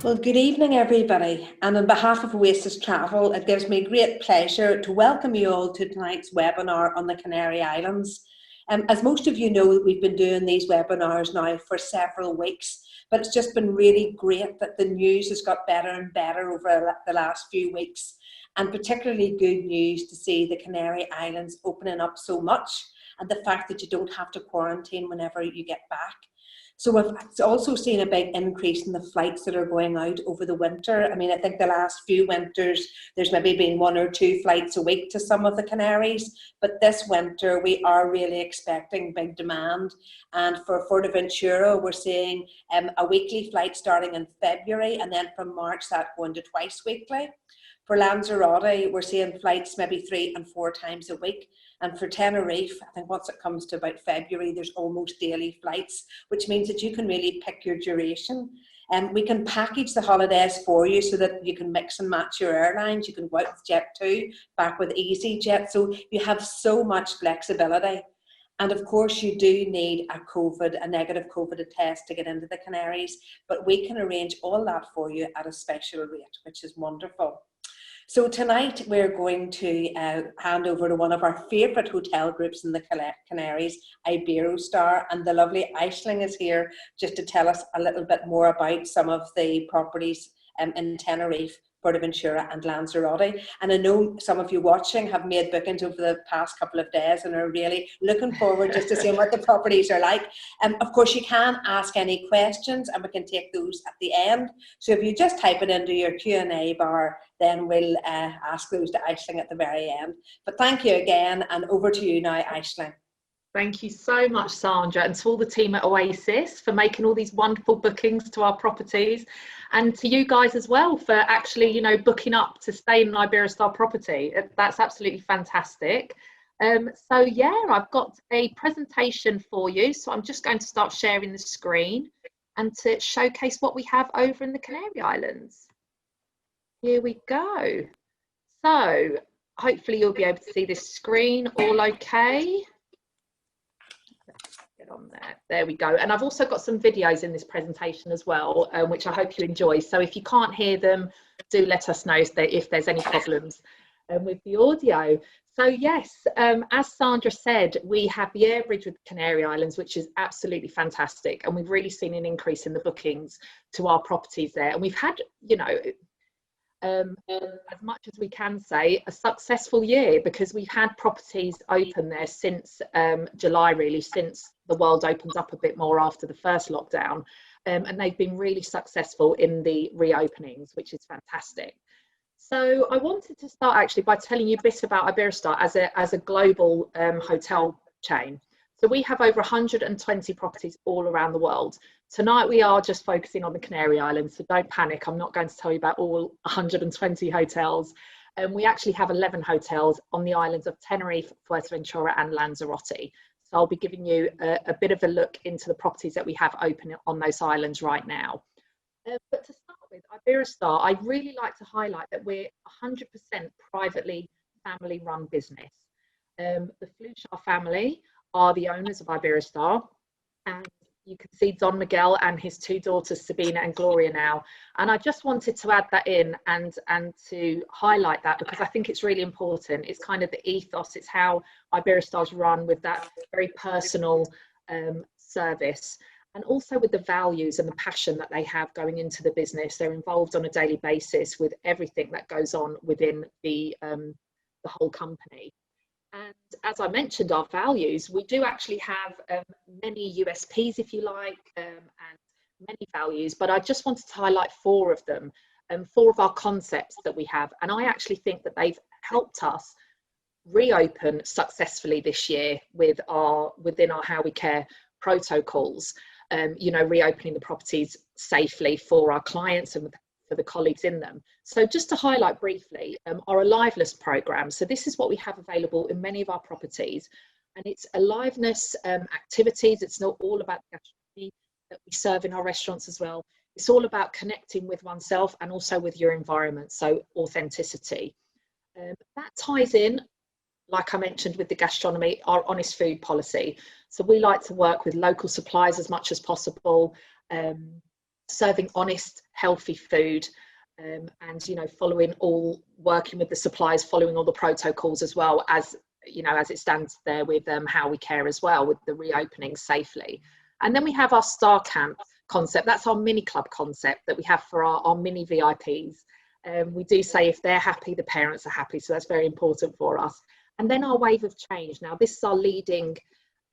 Well, good evening, everybody. And on behalf of Oasis Travel, it gives me great pleasure to welcome you all to tonight's webinar on the Canary Islands. As most of you know, we've been doing these webinars now for several weeks, but it's just been really great that the news has got better and better over the last few weeks, and particularly good news to see the Canary Islands opening up so much, and the fact that you don't have to quarantine whenever you get back. So we've also seen a big increase in the flights that are going out over the winter. I mean, I think the last few winters, there's maybe been 1 or 2 flights a week to some of the Canaries, but this winter we are really expecting big demand. And for Fuerteventura, we're seeing a weekly flight starting in February, and then from March that going to twice weekly. For Lanzarote, we're seeing flights maybe 3 and 4 times a week. And for Tenerife, I think once it comes to about February, there's almost daily flights, which means that you can really pick your duration. And we can package the holidays for you so that you can mix and match your airlines. You can go out with Jet2, back with EasyJet. So you have so much flexibility. And of course, you do need a negative COVID test to get into the Canaries, but we can arrange all that for you at a special rate, which is wonderful. So tonight we're going to hand over to one of our favourite hotel groups in the Canaries, Iberostar, and the lovely Aisling is here just to tell us a little bit more about some of the properties in Tenerife, Fuerteventura and Lanzarote. And I know some of you watching have made bookings over the past couple of days and are really looking forward just to seeing what the properties are like. Of course, you can ask any questions and we can take those at the end. So if you just type it into your Q&A bar, then we'll ask those to Aisling at the very end. But thank you again, and over to you now, Aisling. Thank you so much, Sandra, and to all the team at Oasis for making all these wonderful bookings to our properties, and to you guys as well for actually, you know, booking up to stay in an Iberostar property. That's absolutely fantastic. So yeah, I've got a presentation for you. So I'm just going to start sharing the screen and to showcase what we have over in the Canary Islands. Here we go. So hopefully you'll be able to see this screen all okay. On there we go. And I've also got some videos in this presentation as well, which I hope you enjoy. So if you can't hear them, do let us know if there's any problems with the audio. So yes, as Sandra said, we have the air bridge with the Canary Islands, which is absolutely fantastic, and we've really seen an increase in the bookings to our properties there. And we've had, you know, as much as we can say, a successful year, because we've had properties open there since July, really, since the world opened up a bit more after the first lockdown, and they've been really successful in the reopenings, which is fantastic. So I wanted to start actually by telling you a bit about Iberostar as a global hotel chain. So we have over 120 properties all around the world. Tonight we are just focusing on the Canary Islands, so don't panic. I'm not going to tell you about all 120 hotels. We actually have 11 hotels on the islands of Tenerife, Fuerteventura and Lanzarote. So I'll be giving you a bit of a look into the properties that we have open on those islands right now. But to start with, Iberostar, I'd really like to highlight that we're 100% privately family-run business. The Fluchar family are the owners of Iberostar, and you can see Don Miguel and his 2 daughters, Sabina and Gloria, now. And I just wanted to add that in and to highlight that, because I think it's really important. It's kind of the ethos, it's how Iberostar's run, with that very personal service, and also with the values and the passion that they have going into the business. They're involved on a daily basis with everything that goes on within the whole company. And as I mentioned, our values, we do actually have many USPs, if you like, and many values, but I just wanted to highlight 4 of them, 4 of our concepts that we have. And I actually think that they've helped us reopen successfully this year within our How We Care protocols, you know, reopening the properties safely for our clients and for the colleagues in them. So just to highlight briefly, our aliveness program. So this is what we have available in many of our properties, and it's aliveness activities. It's not all about the gastronomy that we serve in our restaurants as well. It's all about connecting with oneself and also with your environment, so authenticity. That ties in, like I mentioned, with the gastronomy, our honest food policy. So we like to work with local suppliers as much as possible. serving honest, healthy food, and, you know, working with the suppliers, following all the protocols as well as, you know, as it stands there with how we care as well, with the reopening safely. And then we have our Star Camp concept. That's our mini club concept that we have for our mini VIPs. We do say if they're happy, the parents are happy. So that's very important for us. And then our Wave of Change. Now, this is our leading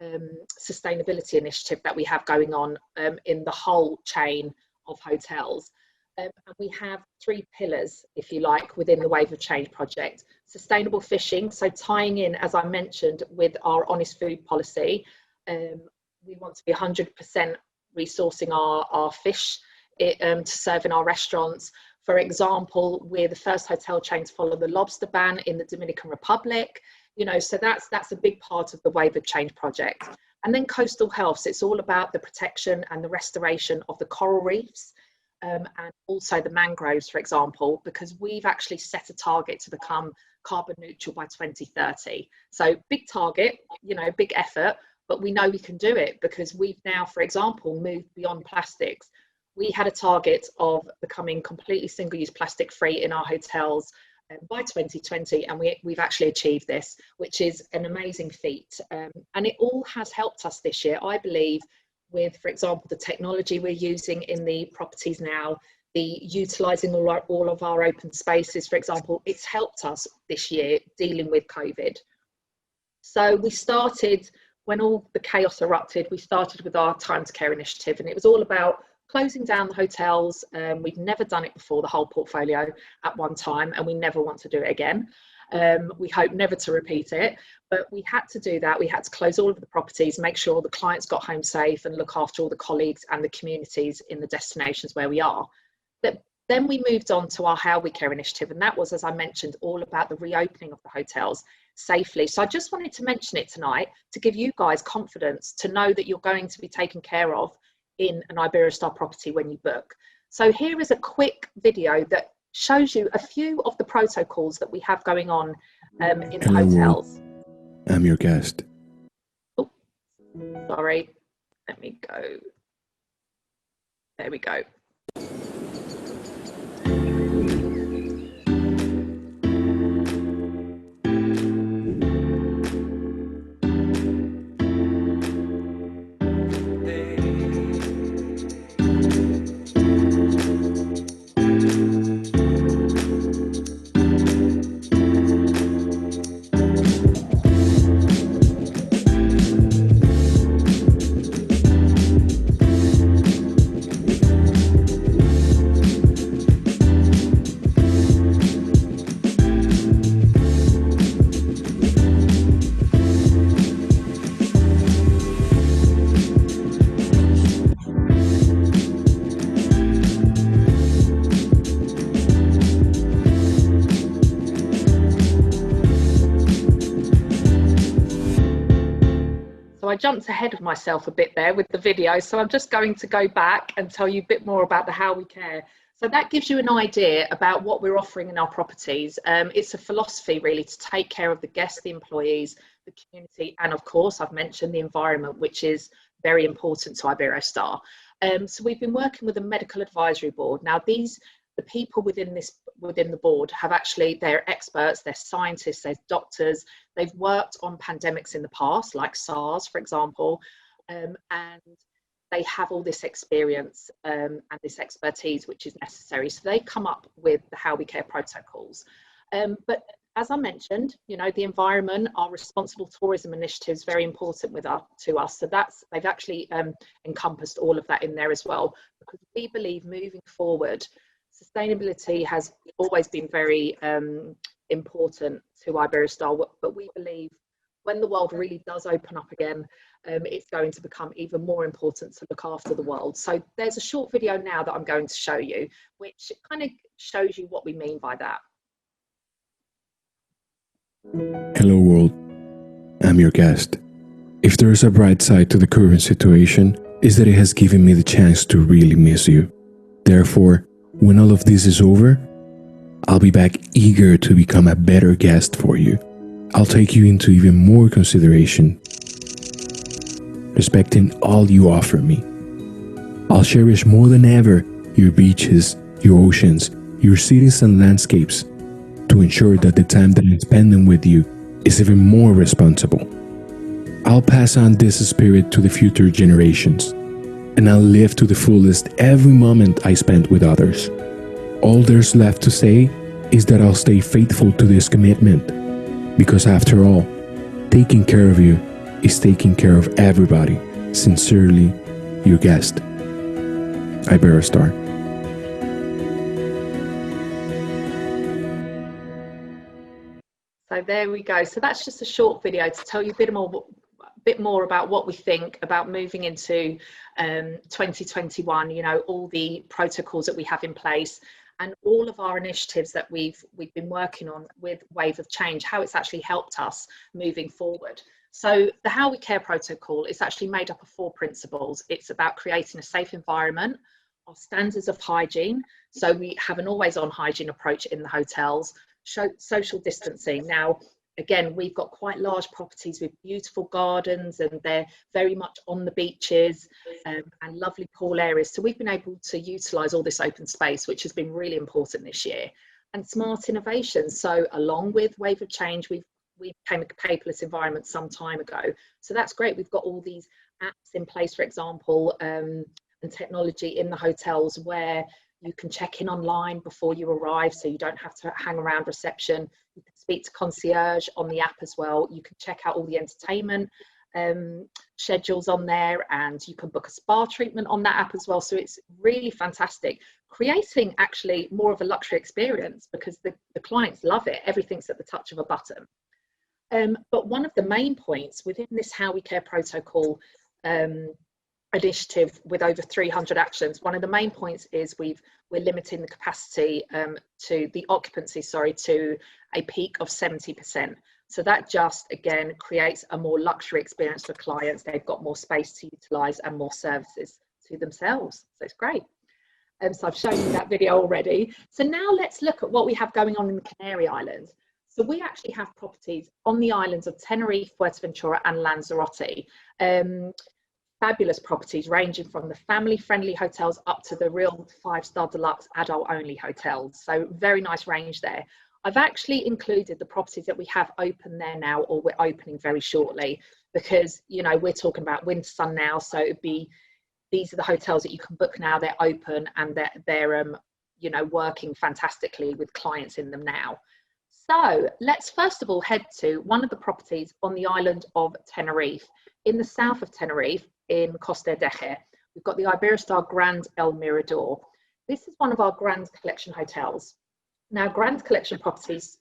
sustainability initiative that we have going on in the whole chain of hotels. And we have 3 pillars, if you like, within the Wave of Change project. Sustainable fishing, so tying in, as I mentioned, with our honest food policy. We want to be 100% resourcing our fish to serve in our restaurants. For example, we're the first hotel chain to follow the lobster ban in the Dominican Republic. You know, so that's a big part of the Wave of Change project. And then coastal health, so it's all about the protection and the restoration of the coral reefs. And also the mangroves, for example, because we've actually set a target to become carbon neutral by 2030. So big target, you know, big effort, but we know we can do it because we've now, for example, moved beyond plastics. We had a target of becoming completely single-use plastic free in our hotels by 2020, and we've actually achieved this, which is an amazing feat. And it all has helped us this year, I believe, with, for example, the technology we're using in the properties now, the utilising all of our open spaces, for example. It's helped us this year dealing with COVID. So we started, when all the chaos erupted, we started with our Time to Care initiative, and it was all about closing down the hotels. We've never done it before, the whole portfolio at one time, and we never want to do it again. We hope never to repeat it, but we had to do that. We had to close all of the properties, make sure all the clients got home safe, and look after all the colleagues and the communities in the destinations where we are. But then we moved on to our How We Care initiative, and that was, as I mentioned, all about the reopening of the hotels safely. So I just wanted to mention it tonight to give you guys confidence to know that you're going to be taken care of in an Iberostar property when you book. So here is a quick video that shows you a few of the protocols that we have going on in the hotels. I'm your guest. Oh, sorry, let me go. There we go. I jumped ahead of myself a bit there with the video, so I'm just going to go back and tell you a bit more about the How We Care. So that gives you an idea about what we're offering in our properties. It's a philosophy really to take care of the guests, the employees, the community, and of course I've mentioned the environment, which is very important to Iberostar. So we've been working with a medical advisory board. Now the people within the board have actually, they're experts, they're scientists, they're doctors, they've worked on pandemics in the past, like SARS, for example, and they have all this experience and this expertise which is necessary. So they come up with the How We Care protocols. But as I mentioned, you know, the environment, our responsible tourism initiative is very important to us. So they've actually encompassed all of that in there as well, because we believe moving forward, sustainability has always been very important to Iberostar, but we believe when the world really does open up again, it's going to become even more important to look after the world. So there's a short video now that I'm going to show you, which kind of shows you what we mean by that. Hello world, I'm your guest. If there is a bright side to the current situation, is that it has given me the chance to really miss you. Therefore, when all of this is over, I'll be back eager to become a better guest for you. I'll take you into even more consideration, respecting all you offer me. I'll cherish more than ever your beaches, your oceans, your cities and landscapes to ensure that the time that I'm spending with you is even more responsible. I'll pass on this spirit to the future generations, and I'll live to the fullest every moment I spend with others. All there's left to say is that I'll stay faithful to this commitment, because after all, taking care of you is taking care of everybody. Sincerely, your guest, Iberostar. So there we go. So that's just a short video to tell you a bit more about what we think about moving into 2021, you know, all the protocols that we have in place and all of our initiatives that we've been working on with Wave of Change, how it's actually helped us moving forward. So the How We Care protocol is actually made up of 4 principles. It's about creating a safe environment, our standards of hygiene. So we have an always on hygiene approach in the hotels, social distancing. Now, again, we've got quite large properties with beautiful gardens and they're very much on the beaches and lovely pool areas. So we've been able to utilise all this open space, which has been really important this year. And smart innovations. So along with Wave of Change, we became a paperless environment some time ago. So that's great. We've got all these apps in place, for example, and technology in the hotels where you can check in online before you arrive, so you don't have to hang around reception. You can speak to concierge on the app as well. You can check out all the entertainment schedules on there, and you can book a spa treatment on that app as well. So it's really fantastic, creating actually more of a luxury experience because the clients love it. Everything's at the touch of a button. But one of the main points within this How We Care protocol initiative with over 300 actions, one of the main points is we're limiting the capacity to the occupancy, to a peak of 70%. So that just again creates a more luxury experience for clients. They've got more space to utilize and more services to themselves. So it's great. So I've shown you that video already. So now let's look at what we have going on in the Canary Islands. So we actually have properties on the islands of Tenerife, Fuerteventura and Lanzarote. Fabulous properties ranging from the family-friendly hotels up to the real 5-star deluxe adult-only hotels. So very nice range there. I've actually included the properties that we have open there now, or we're opening very shortly, because, you know, we're talking about winter sun now. So it'd be, these are the hotels that you can book now. They're open and they're you know, working fantastically with clients in them now. So let's first of all head to one of the properties on the island of Tenerife. In the south of Tenerife, in Costa Deje, we've got the Iberostar Grand El Mirador. This is one of our Grand Collection hotels. Now, Grand Collection properties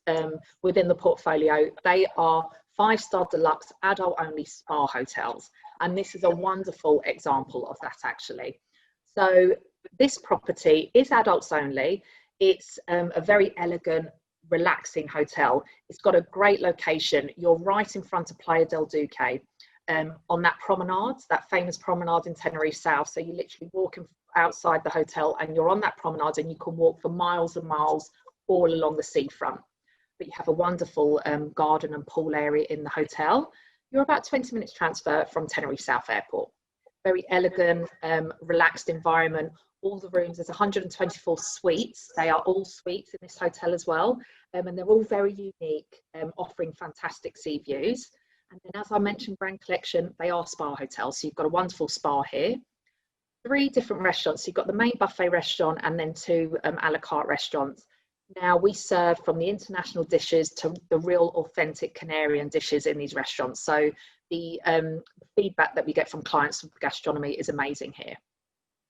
within the portfolio, they are 5-star deluxe adult-only spa hotels. And this is a wonderful example of that, actually. So this property is adults only. It's a very elegant, relaxing hotel. It's got a great location. You're right in front of Playa del Duque. On that promenade, that famous promenade in Tenerife South. So you literally walk outside the hotel and you're on that promenade and you can walk for miles and miles all along the seafront. But you have a wonderful garden and pool area in the hotel. You're about 20 minutes transfer from Tenerife South Airport. Very elegant, relaxed environment. All the rooms, there's 124 suites. They are all suites in this hotel as well. And they're all very unique, offering fantastic sea views. And then, as I mentioned, Grand Collection, they are spa hotels. So you've got a wonderful spa here. 3 different restaurants. You've got the main buffet restaurant and then 2 a la carte restaurants. Now, we serve from the international dishes to the real authentic Canarian dishes in these restaurants. So the feedback that we get from clients of gastronomy is amazing here.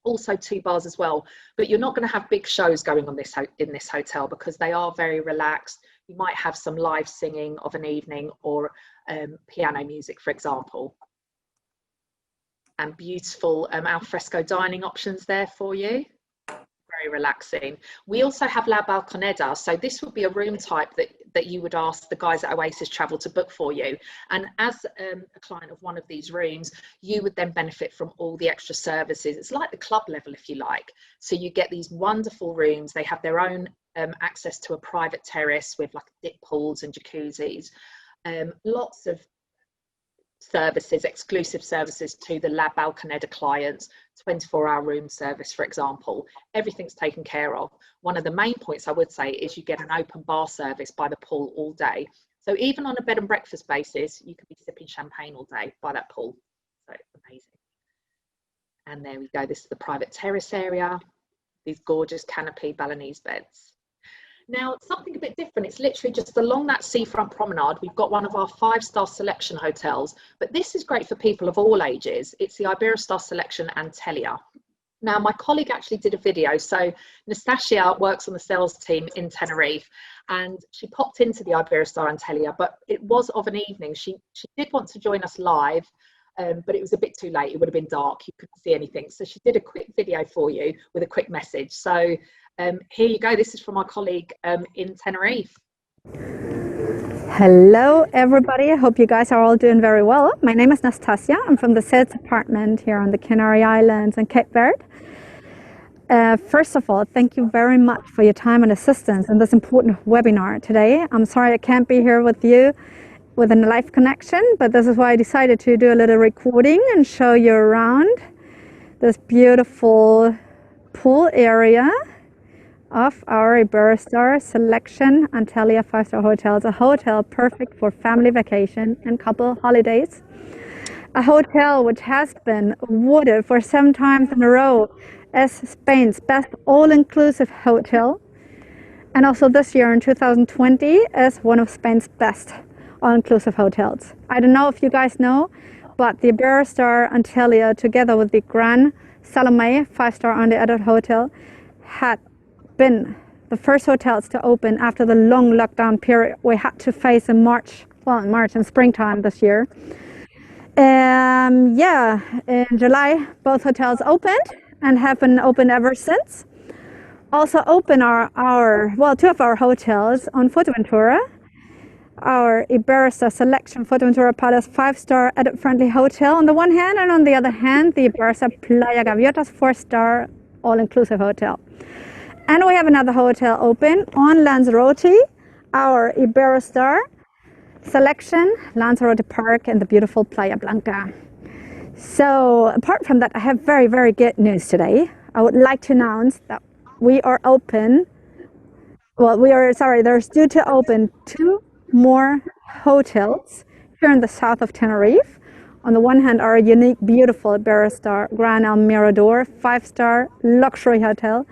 Also 2 bars as well, but you're not going to have big shows going on in this hotel because they are very relaxed. You might have some live singing of an evening or piano music, for example. And beautiful alfresco dining options there for you. Very relaxing. We also have La Balconeda. So this would be a room type that you would ask the guys at Oasis Travel to book for you. And as a client of one of these rooms, you would then benefit from all the extra services. It's like the club level, if you like. So you get these wonderful rooms. They have their own access to a private terrace with like dip pools and jacuzzis. Lots of services, exclusive services to the La Balconeda clients 24-hour room service, for example. Everything's taken care of. One of the main points I would say is you get an open bar service by the pool all day. So even on a bed and breakfast basis, you could be sipping champagne all day by that pool. So amazing. And there we go. This is the private terrace area. These gorgeous canopy Balinese beds. Now, something a bit different, it's literally just along that seafront promenade, we've got one of our 5-star selection hotels, but this is great for people of all ages. It's the Iberostar Selection Antalya. Now, my colleague actually did a video. So Nastasia works on the sales team in Tenerife, and she popped into the Iberostar Antalya, but it was of an evening. She did want to join us live, but it was a bit too late. It would have been dark. You couldn't see anything. So she did a quick video for you with a quick message. So here you go. This is from our colleague in Tenerife. Hello, everybody. I hope you guys are all doing very well. My name is Nastasia. I'm from the sales department here on the Canary Islands and Cape Verde. First of all, thank you very much for your time and assistance in this important webinar today. I'm sorry I can't be here with you with a live connection, but this is why I decided to do a little recording and show you around this beautiful pool area of our Iberostar Selection Antalya 5-star hotel. It's a hotel perfect for family vacation and couple holidays. A hotel which has been awarded for 7 times in a row as Spain's best all-inclusive hotel, and also this year in 2020 as one of Spain's best all-inclusive hotels. I don't know if you guys know, but the Iberostar Antalya, together with the Gran Salome 5-star on the adult hotel, had been the first hotels to open after the long lockdown period we had to face in March and springtime this year. In July, both hotels opened and have been open ever since. Also open are 2 of our hotels on Fuerteventura. Our Iberostar Selection Fuerteventura Palace 5-star adult-friendly hotel on the one hand, and on the other hand, the Iberostar Playa Gaviotas 4-star all-inclusive hotel. And we have another hotel open on Lanzarote, our Iberostar Selection Lanzarote Park and the beautiful Playa Blanca. So apart from that, I have very, very good news today. I would like to announce that we are open. There's due to open 2 more hotels here in the south of Tenerife. On the one hand, our unique, beautiful Iberostar Gran El Mirador 5-star luxury hotel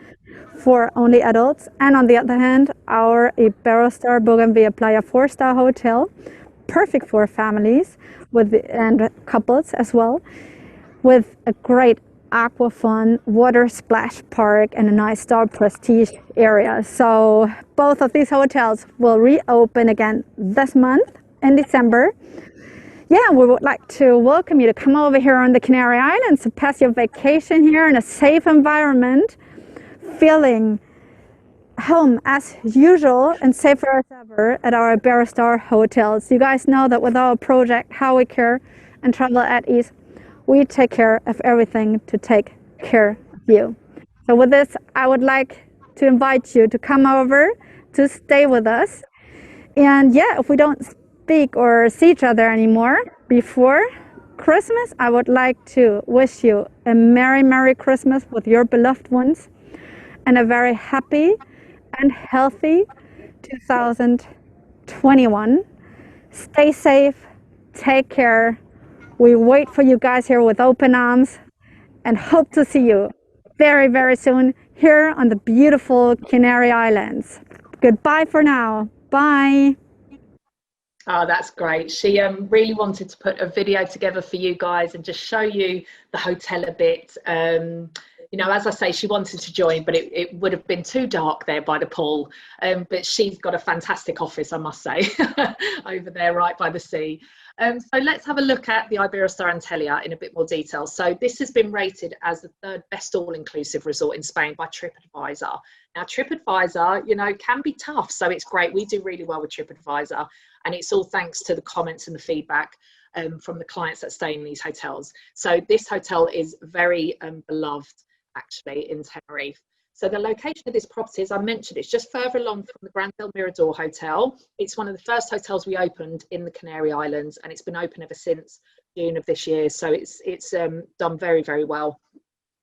for only adults, and on the other hand, our Iberostar Bougainville Playa 4-star hotel, perfect for families and couples as well, with a great aqua fun water splash park and a nice star prestige area. So both of these hotels will reopen again this month in December. Yeah, we would like to welcome you to come over here on the Canary Islands to pass your vacation here in a safe environment, feeling home as usual and safer as ever at our Iberostar hotels. You guys know that with our project How We Care and Travel at Ease, we take care of everything to take care of you. So with this, I would like to invite you to come over to stay with us. And yeah, if we don't speak or see each other anymore before Christmas, I would like to wish you a Merry, Merry Christmas with your beloved ones and a very happy and healthy 2021. Stay safe, take care. We wait for you guys here with open arms and hope to see you very, very soon here on the beautiful Canary Islands. Goodbye for now. Bye. Oh, that's great. She really wanted to put a video together for you guys and just show you the hotel a bit. You know, as I say, she wanted to join, but it would have been too dark there by the pool. But she's got a fantastic office, I must say, over there right by the sea. So let's have a look at the Iberostar Antalya in a bit more detail. So this has been rated as the 3rd best all-inclusive resort in Spain by TripAdvisor. Now, TripAdvisor, you know, can be tough, so it's great. We do really well with TripAdvisor, and it's all thanks to the comments and the feedback from the clients that stay in these hotels. So this hotel is very beloved, actually, in Tenerife. So the location of this property, as I mentioned, it's just further along from the Gran El Mirador Hotel. It's one of the first hotels we opened in the Canary Islands, and it's been open ever since June of this year. So it's done very, very well.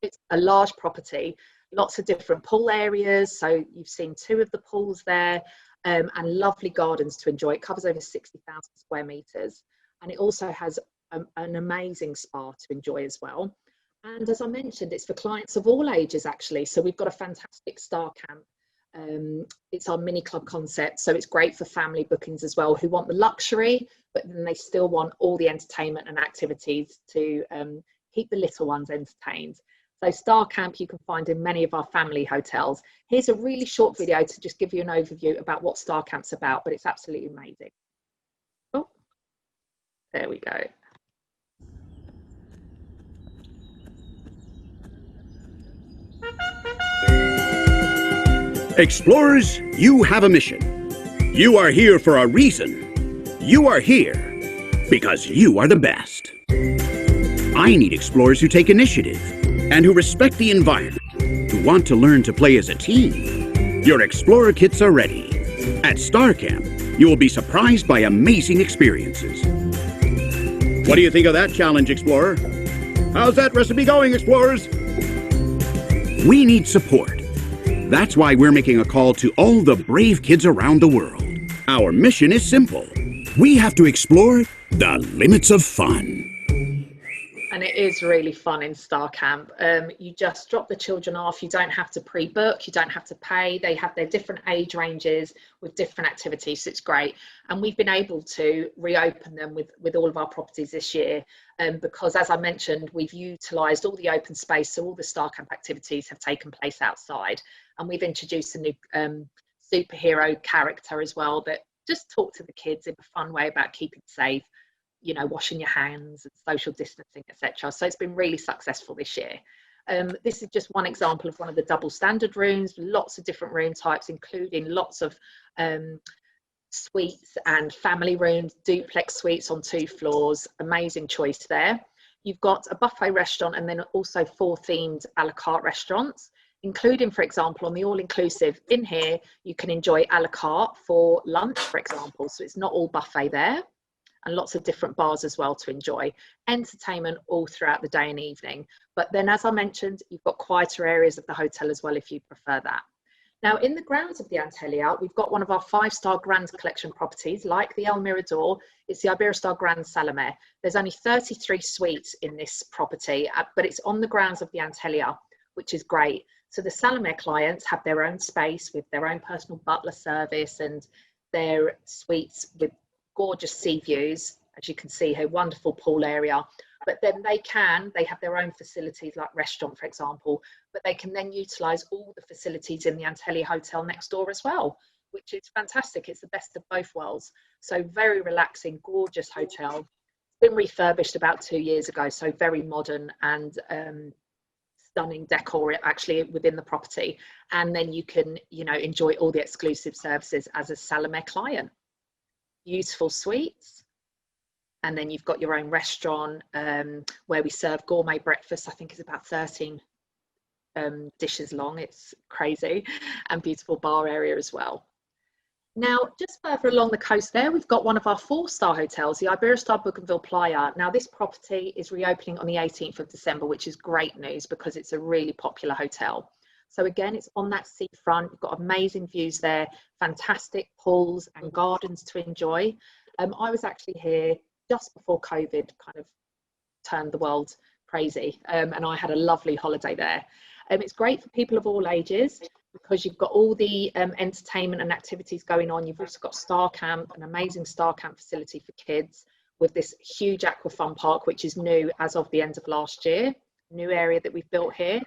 It's a large property, lots of different pool areas. So you've seen 2 of the pools there, and lovely gardens to enjoy. It covers over 60,000 square meters. And it also has an amazing spa to enjoy as well. And as I mentioned, it's for clients of all ages, actually. So we've got a fantastic star camp. It's our mini club concept. So it's great for family bookings as well, who want the luxury, but then they still want all the entertainment and activities to keep the little ones entertained. So Star Camp you can find in many of our family hotels. Here's a really short video to just give you an overview about what Star Camp's about, but it's absolutely amazing. Oh, there we go. Explorers, you have a mission. You are here for a reason. You are here because you are the best. I need explorers who take initiative and who respect the environment, who want to learn to play as a team. Your Explorer kits are ready. At Star Camp, you will be surprised by amazing experiences. What do you think of that challenge, Explorer? How's that recipe going, Explorers? We need support. That's why we're making a call to all the brave kids around the world. Our mission is simple. We have to explore the limits of fun. And it is really fun in Star Camp. You just drop the children off. You don't have to pre-book. You don't have to pay. They have their different age ranges with different activities. So it's great. And we've been able to reopen them with all of our properties this year because, as I mentioned, we've utilised all the open space. So all the Star Camp activities have taken place outside. And we've introduced a new superhero character as well that just talk to the kids in a fun way about keeping safe, you know, washing your hands and social distancing, etc. So it's been really successful this year. This is just one example of one of the double standard rooms, lots of different room types, including lots of suites and family rooms, duplex suites on 2 floors, amazing choice there. You've got a buffet restaurant and then also 4 themed a la carte restaurants, including, for example, on the all-inclusive in here, you can enjoy a la carte for lunch, for example. So it's not all buffet there. And lots of different bars as well to enjoy. Entertainment all throughout the day and evening. But then, as I mentioned, you've got quieter areas of the hotel as well if you prefer that. Now, in the grounds of the Antalya, we've got one of our 5-star Grand Collection properties, like the El Mirador. It's the Iberostar Grand Salome. There's only 33 suites in this property, but it's on the grounds of the Antalya, which is great. So the Salome clients have their own space with their own personal butler service and their suites with gorgeous sea views, as you can see here, wonderful pool area. But then they have their own facilities like restaurant, for example, but they can then utilise all the facilities in the Antalya Hotel next door as well, which is fantastic. It's the best of both worlds. So very relaxing, gorgeous hotel. It's been refurbished about 2 years ago, so very modern and stunning decor actually within the property. And then you can, you know, enjoy all the exclusive services as a Salome client. Beautiful suites, and then you've got your own restaurant where we serve gourmet breakfast. I think it's about 13 dishes long. It's crazy, and beautiful bar area as well. Now, just further along the coast there, we've got one of our 4-star hotels, the Iberostar Bougainville Playa. Now, this property is reopening on the 18th of December, which is great news because it's a really popular hotel. So again, it's on that seafront. You've got amazing views there, fantastic pools and gardens to enjoy. I was actually here just before COVID kind of turned the world crazy, and I had a lovely holiday there. It's great for people of all ages because you've got all the entertainment and activities going on. You've also got Star Camp, an amazing Star Camp facility for kids with this huge aqua fun park, which is new as of the end of last year, new area that we've built here.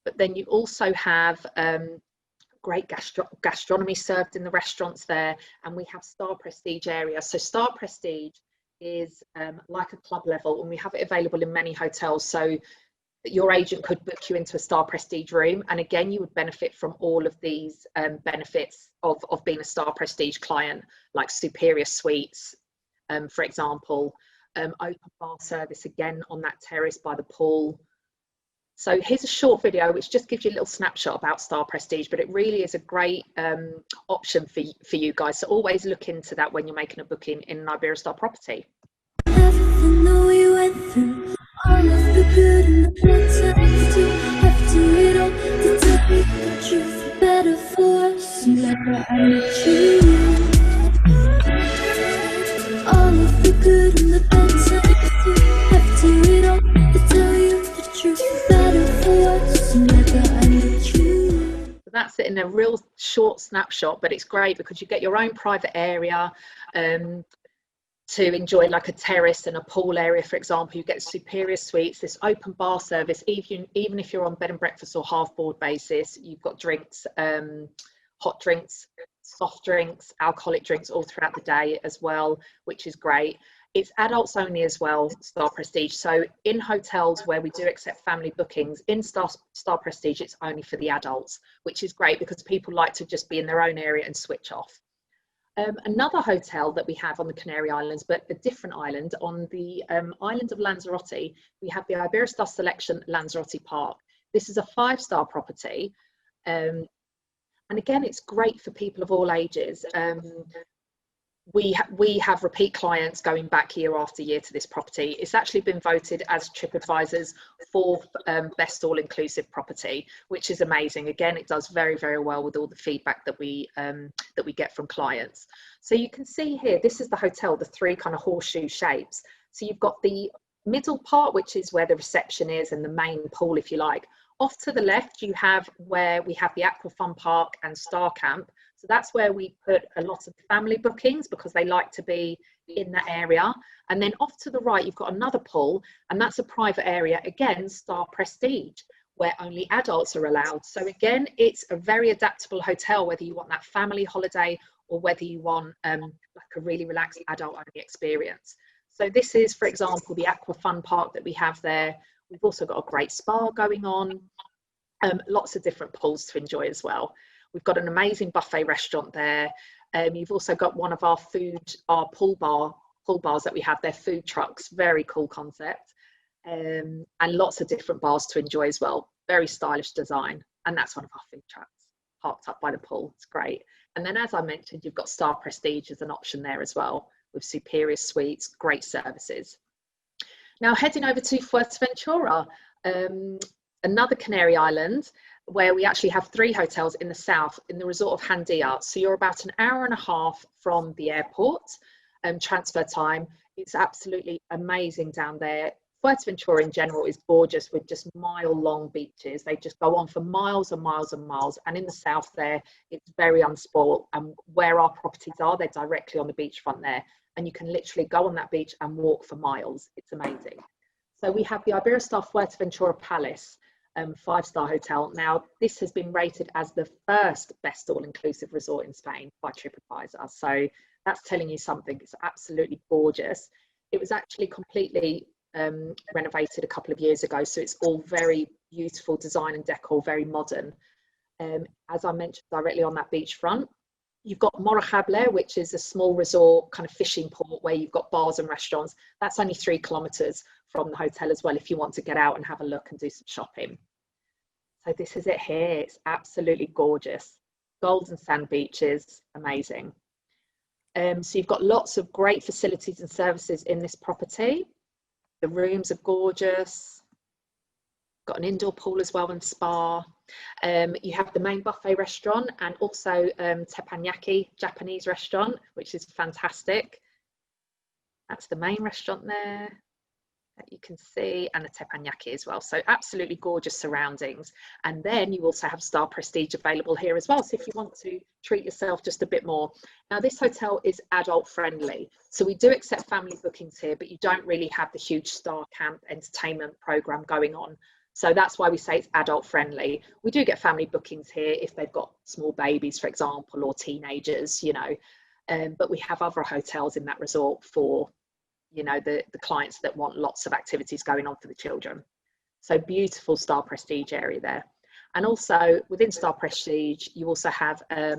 But then you also have great gastronomy served in the restaurants there, and we have Star Prestige area. So Star Prestige is like a club level, and we have it available in many hotels. So that your agent could book you into a Star Prestige room, and again, you would benefit from all of these benefits of being a Star Prestige client, like superior suites, for example, open bar service again on that terrace by the pool. So here's a short video which just gives you a little snapshot about Star Prestige, but it really is a great option for you guys. So always look into that when you're making a booking in an Iberostar property. Everything that we went through, All of the good and the bad times too. Have to read all to tell you the truth. Better for us, never under you. All of the good and the bad times too. Have to read all to tell you the truth. Better for us, never under you. That's it in a real short snapshot, but it's great because you get your own private area to enjoy, like a terrace and a pool area, for example. You get superior suites, this open bar service, even if you're on bed and breakfast or half board basis. You've got drinks, hot drinks, soft drinks, alcoholic drinks all throughout the day as well, which is great. It's adults only as well, Star Prestige. So in hotels where we do accept family bookings, in Star Prestige, it's only for the adults, which is great because people like to just be in their own area and switch off. Another hotel that we have on the Canary Islands, but a different island, on the island of Lanzarote, we have the Iberostar Selection Lanzarote Park. This is a 5-star property. And again, it's great for people of all ages. We have repeat clients going back year after year to this property. It's actually been voted as TripAdvisor's 4th best all-inclusive property, which is amazing. Again, it does very, very well with all the feedback that we get from clients. So you can see here, this is the hotel, the 3 kind of horseshoe shapes. So you've got the middle part, which is where the reception is and the main pool, if you like. Off to the left, you have where we have the Aqua Fun Park and Star Camp. So that's where we put a lot of family bookings because they like to be in that area. And then off to the right, you've got another pool, and that's a private area, again, Star Prestige, where only adults are allowed. So again, it's a very adaptable hotel, whether you want that family holiday or whether you want like a really relaxed adult only experience. So this is, for example, the Aqua Fun Park that we have there. We've also got a great spa going on, lots of different pools to enjoy as well. We've got an amazing buffet restaurant there. You've also got one of our pool bars that we have, they're food trucks, very cool concept. And lots of different bars to enjoy as well. Very stylish design. And that's one of our food trucks parked up by the pool. It's great. And then, as I mentioned, you've got Star Prestige as an option there as well, with superior suites, great services. Now heading over to Fuerteventura, another Canary Island, where we actually have 3 hotels in the south, in the resort of Handia. So you're about an hour and a half from the airport. Transfer time, it's absolutely amazing down there. Fuerteventura in general is gorgeous with just mile-long beaches. They just go on for miles and miles and miles. And in the south there, it's very unspoiled. And where our properties are, they're directly on the beachfront there. And you can literally go on that beach and walk for miles. It's amazing. So we have the Iberostar Fuerteventura Palace, 5-star hotel. Now, this has been rated as the first best all-inclusive resort in Spain by TripAdvisor. So that's telling you something. It's absolutely gorgeous. It was actually completely renovated a couple of years ago. So it's all very beautiful design and decor, very modern. As I mentioned, directly on that beachfront. You've got Morajable, which is a small resort kind of fishing port where you've got bars and restaurants. That's only 3 kilometres from the hotel as well if you want to get out and have a look and do some shopping. So this is it here. It's absolutely gorgeous. Golden sand beaches, amazing. So you've got lots of great facilities and services in this property. The rooms are gorgeous. Got an indoor pool as well and spa. You have the main buffet restaurant and also teppanyaki, Japanese restaurant, which is fantastic. That's the main restaurant there that you can see, and the teppanyaki as well. So absolutely gorgeous surroundings. And then you also have Star Prestige available here as well. So if you want to treat yourself just a bit more. Now this hotel is adult friendly. So we do accept family bookings here, but you don't really have the huge Star Camp entertainment program going on. So that's why we say it's adult friendly. We do get family bookings here if they've got small babies, for example, or teenagers, you know, but we have other hotels in that resort for, you know, the clients that want lots of activities going on for the children. So beautiful Star Prestige area there. And also within Star Prestige, you also have a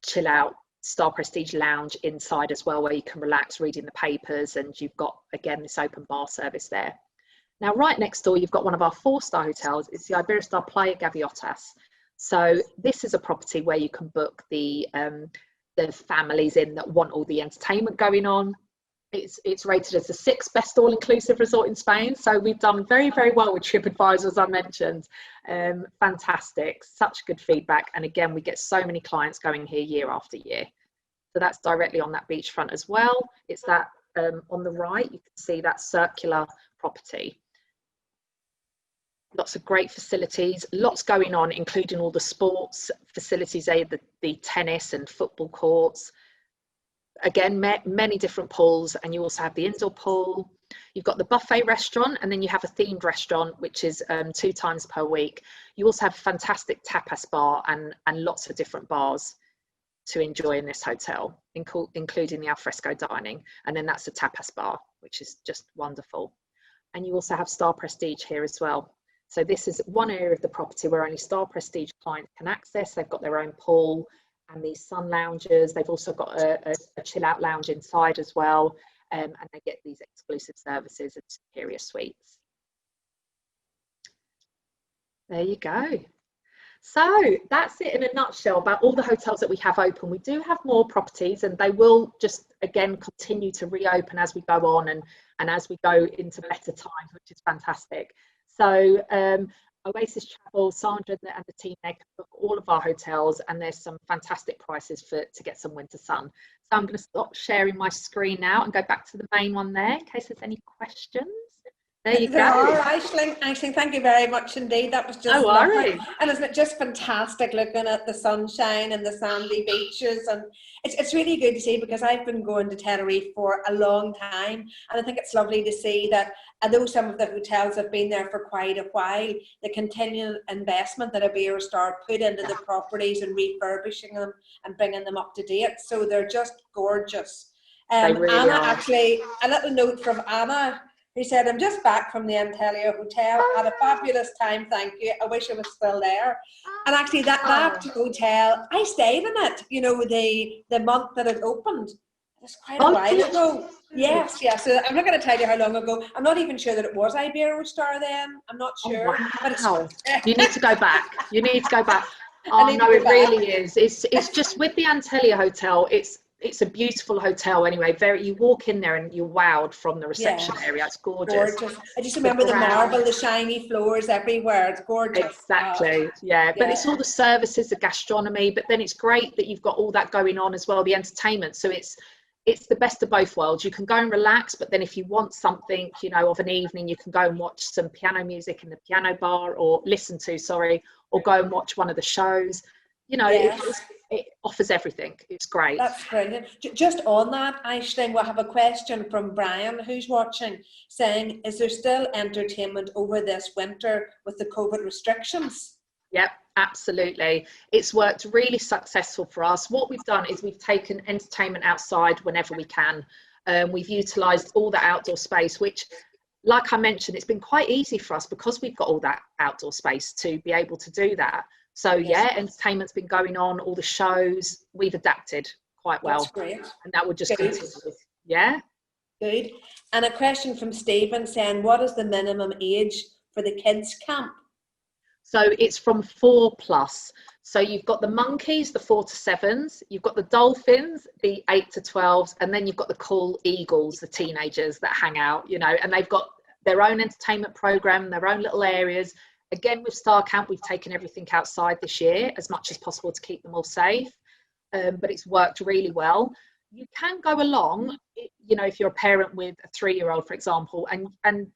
chill out Star Prestige lounge inside as well, where you can relax reading the papers, and you've got, again, this open bar service there. Now, right next door, you've got one of our 4-star hotels. It's the Iberostar Playa Gaviotas. So this is a property where you can book the families in that want all the entertainment going on. It's rated as the 6th best all-inclusive resort in Spain. So we've done very, very well with TripAdvisor, as I mentioned. Fantastic, such good feedback. And again, we get so many clients going here year after year. So that's directly on that beachfront as well. It's that on the right, you can see that circular property. Lots of great facilities, lots going on, including all the sports facilities, the tennis and football courts. Again, many different pools, and you also have the indoor pool. You've got the buffet restaurant, and then you have a themed restaurant, which is 2 times per week. You also have a fantastic tapas bar and lots of different bars to enjoy in this hotel, including the alfresco dining. And then that's the tapas bar, which is just wonderful. And you also have Star Prestige here as well. So this is one area of the property where only Star Prestige clients can access. They've got their own pool and these sun lounges. They've also got a chill out lounge inside as well. And they get these exclusive services and superior suites. There you go. So that's it in a nutshell about all the hotels that we have open. We do have more properties, and they will just, again, continue to reopen as we go on and as we go into better times, which is fantastic. So Oasis Travel, Sandra and the team, they can book all of our hotels, and there's some fantastic prices to get some winter sun. So I'm going to stop sharing my screen now and go back to the main one there in case there's any questions. There you go. Aisling, thank you very much indeed. That was just lovely. And isn't it just fantastic looking at the sunshine and the sandy beaches? And it's really good to see, because I've been going to Tenerife for a long time, and I think it's lovely to see that although some of the hotels have been there for quite a while, the continual investment that Iberostar put into the properties and refurbishing them and bringing them up to date. So they're just gorgeous. They really Anna, are. actually, a little note from Anna, who said, I'm just back from the Antalya Hotel. Had a fabulous time, thank you. I wish I was still there. And actually that hotel, I stayed in it, you know, the month that it opened. It's quite a while ago. Yes. So I'm not going to tell you how long ago. I'm not even sure that it was Iberostar then. I'm not sure. Oh, wow. But you need to go back. You need to go back. Oh, no, it really is. It's just with the Antalya Hotel, it's a beautiful hotel anyway. You walk in there and you're wowed from the reception area. It's gorgeous. I just remember the marble, the shiny floors everywhere. It's gorgeous. Exactly. Yeah. But it's all the services, the gastronomy, but then it's great that you've got all that going on as well, the entertainment. So it's the best of both worlds. You can go and relax, but then if you want something, you know, of an evening, you can go and watch some piano music in the piano bar, or or go and watch one of the shows. You know, it offers everything. It's great. That's brilliant. Just on that, Aisling, we'll have a question from Brian, who's watching, saying, is there still entertainment over this winter with the COVID restrictions? Yep, absolutely. It's worked really successful for us. What we've done is we've taken entertainment outside whenever we can. We've utilised all the outdoor space, which, like I mentioned, it's been quite easy for us because we've got all that outdoor space to be able to do that. So entertainment's been going on, all the shows, we've adapted quite well. That's great. And that would just continue. Yeah. Good. And a question from Stephen saying, what is the minimum age for the kids camp? So it's from 4+. So you've got the monkeys, the 4 to 7s, you've got the dolphins, the 8 to 12s, and then you've got the cool eagles, the teenagers that hang out, you know, and they've got their own entertainment program, their own little areas. Again, with Star Camp, we've taken everything outside this year as much as possible to keep them all safe, but it's worked really well. You can go along, you know, if you're a parent with a 3-year-old, for example, and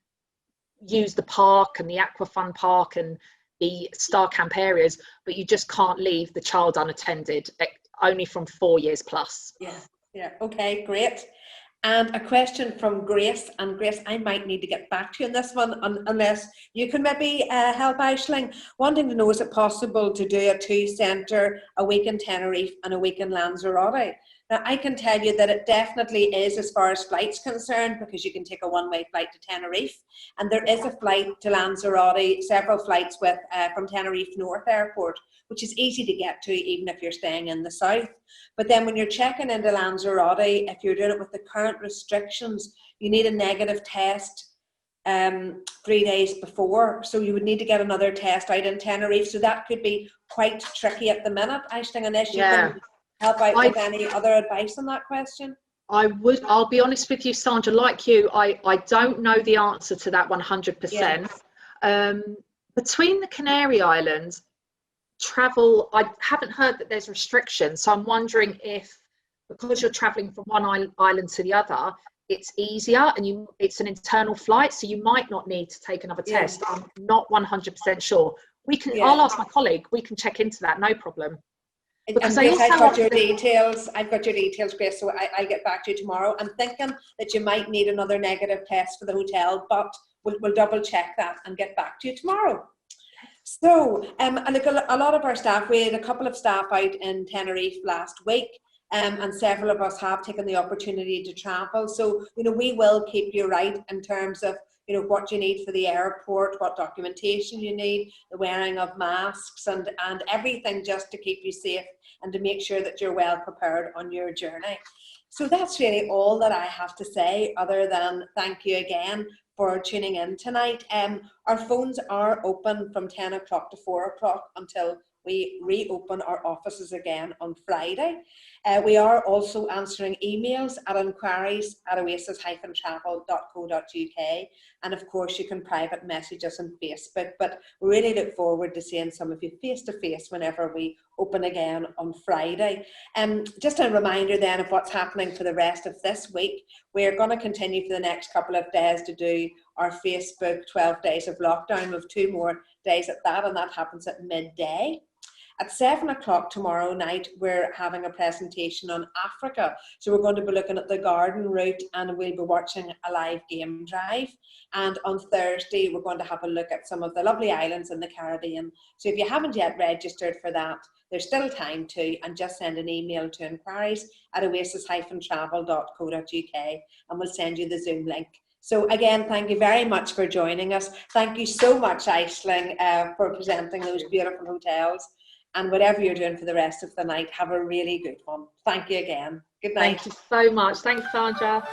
use the park and the Aquafun Park and the Star Camp areas, but you just can't leave the child unattended, only from 4 years plus. Yeah. Okay, great. And a question from Grace, and Grace, I might need to get back to you on this one, unless you can maybe help, Aisling. Wanting to know, is it possible to do a 2-centre, a week in Tenerife and a week in Lanzarote? Now, I can tell you that it definitely is as far as flights concerned, because you can take a one-way flight to Tenerife, and there is a flight to Lanzarote, several flights with from Tenerife North Airport, which is easy to get to even if you're staying in the south. But then when you're checking into Lanzarote, if you're doing it with the current restrictions, you need a negative test 3 days before. So you would need to get another test out in Tenerife. So that could be quite tricky at the minute, Aisling, unless you can help out with any other advice on that question. I'll be honest with you, Sandra, like you, I don't know the answer to that 100%. Between the Canary Islands, travel, I haven't heard that there's restrictions. So I'm wondering if, because you're traveling from one island to the other, it's easier and it's an internal flight, so you might not need to take another test. I'm not 100% sure. I'll ask my colleague, we can check into that, no problem. Because I've got your details. I've got your details, Grace. So I'll get back to you tomorrow. I'm thinking that you might need another negative test for the hotel, but we'll double check that and get back to you tomorrow. So, look, a lot of our staff, we had a couple of staff out in Tenerife last week, and several of us have taken the opportunity to travel. So, we will keep you right in terms of what you need for the airport, what documentation you need, the wearing of masks and everything, just to keep you safe and to make sure that you're well prepared on your journey. So that's really all that I have to say, other than thank you again for tuning in tonight. Our phones are open from 10 o'clock to 4 o'clock until we reopen our offices again on Friday. We are also answering emails at inquiries@oasis-travel.co.uk, and of course you can private message us on Facebook, but we really look forward to seeing some of you face to face whenever we open again on Friday. Just a reminder then of what's happening for the rest of this week. We're going to continue for the next couple of days to do our Facebook 12 days of lockdown. With 2 more days at that, and that happens at midday. At 7 o'clock tomorrow night, we're having a presentation on Africa. So we're going to be looking at the garden route, and we'll be watching a live game drive. And on Thursday, we're going to have a look at some of the lovely islands in the Caribbean. So if you haven't yet registered for that, there's still time to, and just send an email to inquiries@oasis-travel.co.uk, and we'll send you the Zoom link. So again, thank you very much for joining us. Thank you so much, Aisling, for presenting those beautiful hotels. And whatever you're doing for the rest of the night, have a really good one. Thank you again. Good night. Thank you so much. Thanks, Sandra.